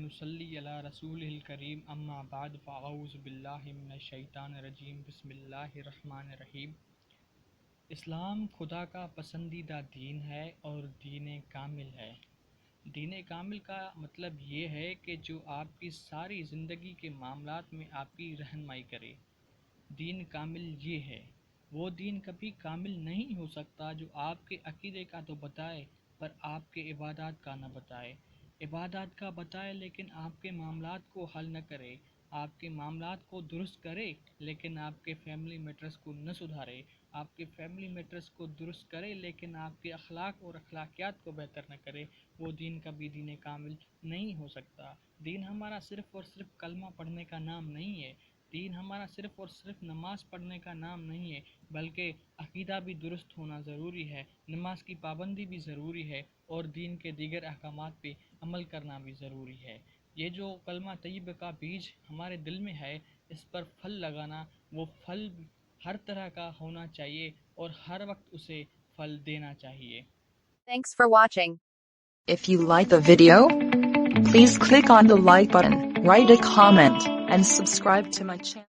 ونصلی علی رسولہ الکریم اما بعد فاعوذ باللہ من الشیطان الرجیم بسم اللہ الرحمن الرحیم۔ اسلام خدا کا پسندیدہ دین ہے اور دین کامل ہے۔ دین کامل کا مطلب یہ ہے کہ جو آپ کی ساری زندگی کے معاملات میں آپ کی رہنمائی کرے۔ دین کامل یہ ہے۔ وہ دین کبھی کامل نہیں ہو سکتا جو آپ کے عقیدے کا تو بتائے پر آپ کے عبادات کا نہ بتائے، عبادات کا بتائے لیکن آپ کے معاملات کو حل نہ کرے، آپ کے معاملات کو درست کرے لیکن آپ کے فیملی میٹرز کو نہ سدھارے، آپ کے فیملی میٹرز کو درست کرے لیکن آپ کے اخلاق اور اخلاقیات کو بہتر نہ کرے، وہ دین کبھی دین کامل نہیں ہو سکتا۔ دین ہمارا صرف اور صرف کلمہ پڑھنے کا نام نہیں ہے، دین ہمارا صرف اور صرف نماز پڑھنے کا نام نہیں ہے، بلکہ عقیدہ بھی درست ہونا ضروری ہے، نماز کی پابندی بھی ضروری ہے اور دین کے دیگر احکامات پہ عمل کرنا بھی ضروری ہے۔ یہ جو کلمہ طیبہ کا بیج ہمارے دل میں ہے، اس پر پھل لگانا، وہ پھل ہر طرح کا ہونا چاہیے اور ہر وقت اسے پھل دینا چاہیے۔ Thanks for watching. If you like the video, please click on the like button, write a comment, and subscribe to my channel.